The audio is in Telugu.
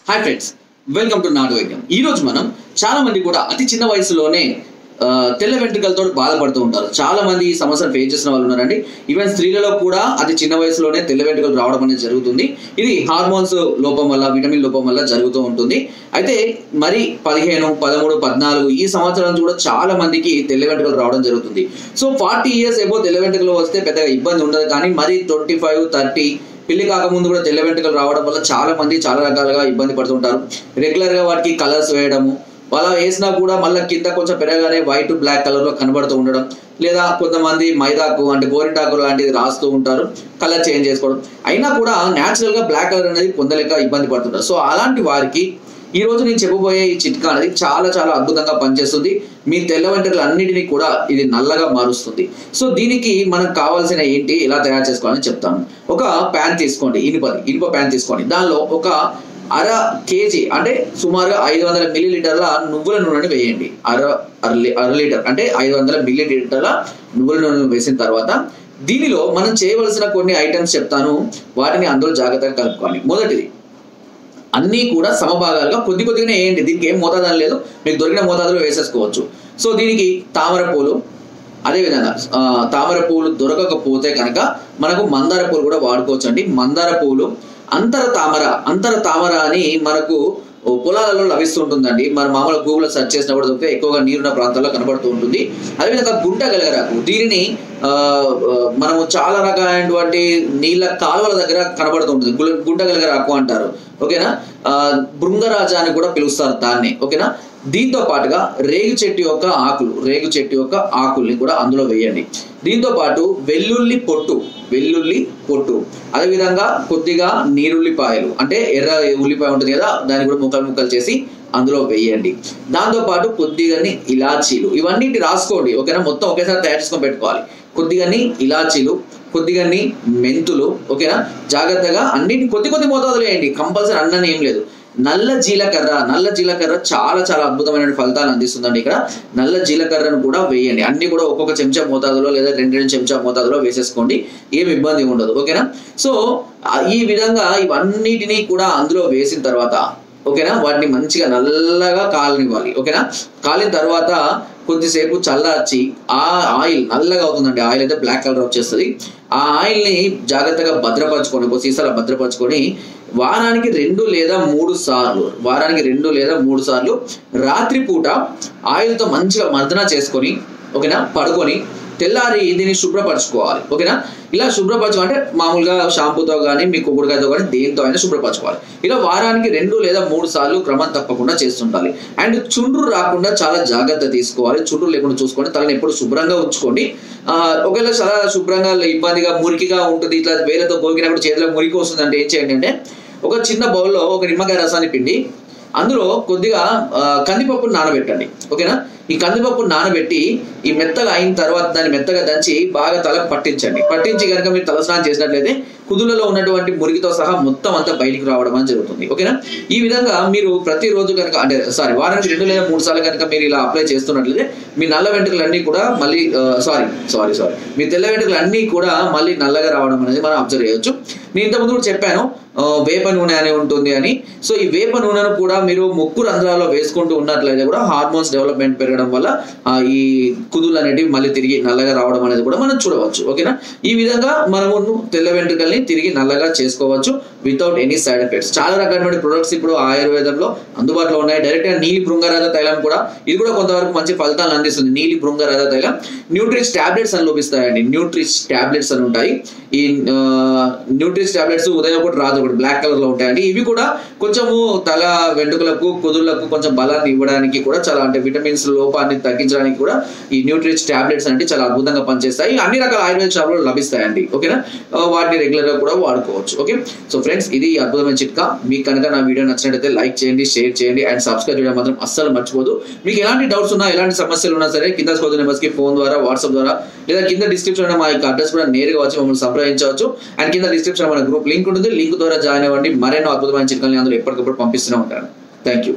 హాయ్ ఫ్రెండ్స్, వెల్కమ్ టు నాటు వైద్యం. ఈ రోజు మనం చాలా మంది కూడా అతి చిన్న వయసులోనే తెల్ల వెంట్రుకలతో బాధపడుతూ ఉంటారు. చాలా మంది ఈ సమస్యను ఫేస్ చేసిన వాళ్ళు ఉన్నారండి. ఈవెన్ స్త్రీలలో కూడా అతి చిన్న వయసులోనే తెల్ల వెంట్రుకలు రావడం అనేది జరుగుతుంది. ఇది హార్మోన్స్ లోపం వల్ల, విటమిన్ లోపం వల్ల జరుగుతూ ఉంటుంది. అయితే మరి 15, 13, 14 ఈ సంవత్సరాల కూడా చాలా మందికి తెల్ల వెంట్రుకలు రావడం జరుగుతుంది. సో 40 ఇయర్స్ ఎబో తెల్ల వెంట్రుకలు వస్తే పెద్దగా ఇబ్బంది ఉండదు. కానీ మరి 25, 30 పెళ్లి కాకముందు కూడా తెల్ల వెంట్రుకలు రావడం వల్ల చాలా మంది చాలా రకాలుగా ఇబ్బంది పడుతుంటారు. రెగ్యులర్ గా వాటికి కలర్స్ వేయడము, వాళ్ళ వేసినా కూడా మళ్ళీ కింద కొంచెం పెరగానే వైట్ బ్లాక్ కలర్ లో కనబడుతూ ఉండడం, లేదా కొంతమంది మైదాకు అంటే గోరింటాకు లాంటిది రాస్తూ ఉంటారు, కలర్ చేంజ్ చేసుకోవడం. అయినా కూడా న్యాచురల్ గా బ్లాక్ కలర్ అనేది పొందలేక ఇబ్బంది పడుతుంటారు. సో అలాంటి వారికి ఈ రోజు నేను చెప్పబోయే ఈ చిట్కా అనేది చాలా చాలా అద్భుతంగా పనిచేస్తుంది. మీ తెల్ల వెంట్రుకలు అన్నిటినీ కూడా ఇది నల్లగా మారుస్తుంది. సో దీనికి మనకు కావాల్సిన ఏంటి, ఎలా తయారు చేసుకోవాలని చెప్తాను. ఒక ప్యాన్ తీసుకోండి, ఇనుప ప్యాన్ తీసుకోండి. దానిలో ఒక అర కేజీ అంటే సుమారుగా 500 మిల్లీలీటర్ల నువ్వుల నూనెని వేయండి. అర లీటర్ అంటే 500 మిల్లీలీటర్ల నువ్వుల నూనె వేసిన తర్వాత దీనిలో మనం చేయవలసిన కొన్ని ఐటమ్స్ చెప్తాను. వాటిని అందులో జాగ్రత్తగా కలుపుకోవాలి. మొదటిది, అన్నీ కూడా సమభాగాలుగా కొద్దిగానే వేయండి. దీనికి ఏం మోతాదు లేదు, మీకు దొరికిన మోతాదులో వేసేసుకోవచ్చు. సో దీనికి తామర పూలు, అదేవిధంగా తామర పూలు దొరకకపోతే కనుక మనకు మందార పూలు కూడా వాడుకోవచ్చు అండి. మందార పూలు, అంతర తామర అని మనకు పొలాలలో లభిస్తుంటుందండి. మన మామూలు గూగుల్లో సెర్చ్ చేసినప్పుడు దొరికితే ఎక్కువగా నీరున్న ప్రాంతాల్లో కనబడుతూ ఉంటుంది. అదేవిధంగా గుంట గలగరాకు, దీనిని మనము చాలా రకాలైనటువంటి నీళ్ళ కాలువల దగ్గర కనబడుతూ ఉంటుంది. గుంట గలగరాకు అంటారు, ఓకేనా. భృంగరాజా అని కూడా పిలుస్తారు దాన్ని, ఓకేనా. దీంతో పాటుగా రేగు చెట్టు యొక్క ఆకుల్ని కూడా అందులో వేయండి. దీంతో పాటు వెల్లుల్లి పొట్టు, అదేవిధంగా కొద్దిగా నీరుల్లిపాయలు అంటే ఎర్ర ఉల్లిపాయ ఉంటుంది కదా, దాన్ని కూడా ముక్కలు చేసి అందులో వేయండి. దాంతో పాటు కొద్దిగాని ఇలాచీలు, ఇవన్నీ రాసుకోండి, ఓకేనా. మొత్తం ఒకేసారి తయారు చేసుకొని పెట్టుకోవాలి. కొద్దిగాని ఇలాచీలు, కొద్దిగాని మెంతులు, ఓకేనా. జాగ్రత్తగా అన్నిటిని కొద్ది మోతాదులో వేయండి, కంపల్సరీ అన్నని ఏం లేదు. నల్ల జీలకర్ర చాలా చాలా అద్భుతమైన ఫలితాలు అందిస్తుందండి. ఇక్కడ నల్ల జీలకర్రను కూడా వేయండి. అన్ని కూడా ఒక్కొక్క చెంచా మోతాదులో లేదా 2 చెంచా మోతాదులో వేసేసుకోండి, ఏమి ఇబ్బంది ఉండదు, ఓకేనా. సో ఈ విధంగా ఇవన్నిటినీ కూడా అందులో వేసిన తర్వాత, ఓకేనా, వాటిని మంచిగా నల్లగా కాలనివ్వాలి, ఓకేనా. కాలిన తర్వాత కొద్దిసేపు చల్లార్చి ఆ ఆయిల్ నల్లగా అవుతుందండి. ఆయిల్ అయితే బ్లాక్ కలర్ వచ్చేస్తుంది. ఆ ఆయిల్ని జాగ్రత్తగా భద్రపరచుకొని, ఒక సీసాలో భద్రపరచుకొని వారానికి 2 లేదా 3 సార్లు రాత్రిపూట ఆయిల్తో మంచిగా మర్దన చేసుకొని, ఓకేనా, పడుకొని తెల్లారి దీన్ని శుభ్రపరచుకోవాలి, ఓకేనా. ఇలా శుభ్రపరచుకోవాలంటే మామూలుగా షాంపూతో కానీ మీ కుక్కుడుకాయతో కానీ దేంతో అయినా శుభ్రపరచుకోవాలి. ఇలా వారానికి 2 లేదా 3 సార్లు క్రమం తప్పకుండా చేస్తుండాలి. అండ్ చుండ్రు రాకుండా చాలా జాగ్రత్త తీసుకోవాలి. చుండ్రు లేకుండా చూసుకోండి. తలని ఎప్పుడు శుభ్రంగా ఉంచుకోండి. ఒకవేళ చాలా శుభ్రంగా ఇబ్బందిగా మురికిగా ఉంటుంది, ఇట్లా వేలతో గోకినప్పుడు చేతిలో మురికి వస్తుందంటే ఏం చేయండి అంటే, ఒక చిన్న బౌల్లో ఒక నిమ్మకాయ రసాన్ని పిండి అందులో కొద్దిగా కందిపప్పు నానబెట్టండి, ఓకేనా. ఈ కందిపప్పు నానబెట్టి ఈ మెత్తగా అయిన తర్వాత దాన్ని మెత్తగా దంచి బాగా తలకు పట్టించి కనుక మీరు తలస్నానం చేసినట్లయితే కుదులలో ఉన్నటువంటి మురికితో సహా మొత్తం అంతా బయటికి రావడం అని జరుగుతుంది, ఓకేనా. ఈ విధంగా మీరు ప్రతిరోజు కనుక వారానికి 2 లేదా 3 సార్లు కనుక మీరు ఇలా అప్లై చేస్తున్నట్లయితే మీ నల్ల వెంట్రుకలన్నీ కూడా మళ్ళీ మీ తెల్ల వెంట్రుకలన్నీ కూడా మళ్ళీ నల్లగా రావడం అనేది మనం అబ్జర్వ్ చేయొచ్చు. నేను ఇంతకుముందు కూడా చెప్పాను వేప నూనె అని ఉంటుంది అని. సో ఈ వేప నూనెను కూడా మీరు ముక్కు రంధ్రాల్లో వేసుకుంటూ ఉన్నట్లయితే కూడా హార్మోన్స్ డెవలప్మెంట్ పెరగడం వల్ల ఈ కుదులు అనేటివి మళ్ళీ తిరిగి నల్లగా రావడం అనేది కూడా మనం చూడవచ్చు, ఓకేనా. ఈ విధంగా మనము తెల్ల వెంట్రుకల్ని తిరిగి నల్లగా చేసుకోవచ్చు వితౌట్ ఎనీ సైడ్ ఎఫెక్ట్స్. చాలా రకాలైన ప్రొడక్ట్స్ ఇప్పుడు ఆయుర్వేదంలో అందుబాటులో ఉన్నాయి. డైరెక్ట్ గా నీలి భృంగరాజ తైలం కూడా, ఇది కూడా కొంతవరకు మంచి ఫలితాలను అందిస్తుంది. నీలి భృంగరాజ తైలం న్యూట్రిష్ టాబ్లెట్స్ అని లోపిస్తాయండి. న్యూట్రిష్ టాబ్లెట్స్ అని ఉంటాయి. ఈ న్యూట్రిష్ టాబ్లెట్స్ ఉదయం ఒకటి రాత్రి ఒకటి బ్లాక్ కలర్ లో ఉంటాయండి. ఇవి కూడా కొంచెము తల వెంట్రుకలకు కుదుళ్లకు కొంచెం బలాన్ని ఇవ్వడానికి కూడా చాలా, అంటే విటమిన్స్ లోపాన్ని తగ్గించడానికి కూడా ఈ న్యూట్రిష్ టాబ్లెట్స్ అంటే చాలా అద్భుతంగా పనిచేస్తాయి. అన్ని రకాల ఆయుర్వేద షాపులో లభిస్తాయండి, ఓకేనా. వాటిని రెగ్యులర్ గా కూడా వాడుకోవచ్చు, ఓకే. సో ఫ్రెండ్స్, ఇది అద్భుతమైన చిట్కా. మీకు కనుక నా వీడియో నచ్చినట్లయితే లైక్ చేయండి, షేర్ చేయండి అండ్ సబ్స్క్రైబ్ చేయడం మాత్రం అస్సలు మర్చిపోదు. మీకు ఎలాంటి డౌట్స్ ఉన్నా, ఎలాంటి సమస్యలు ఉన్నా సరే కింద స్క్రోల్ నెంబర్స్ కి ఫోన్ ద్వారా, వాట్సాప్ ద్వారా, లేదా కింద డిస్క్రిప్షన్ లో మా యొక్క అడ్రస్ కూడా నేరుగా వచ్చి మమ్మల్ని సంప్రదించవచ్చు. అండ్ కింద డిస్క్రిప్షన్ మన గ్రూప్ లింక్ ఉంటుంది, లింక్ ద్వారా జాయిన్ అవ్వండి. మరెన్నో అద్భుతమైన చిట్కాలని అందులో ఎప్పటికప్పుడు పంపిస్తూనే ఉంటాను. Thank you.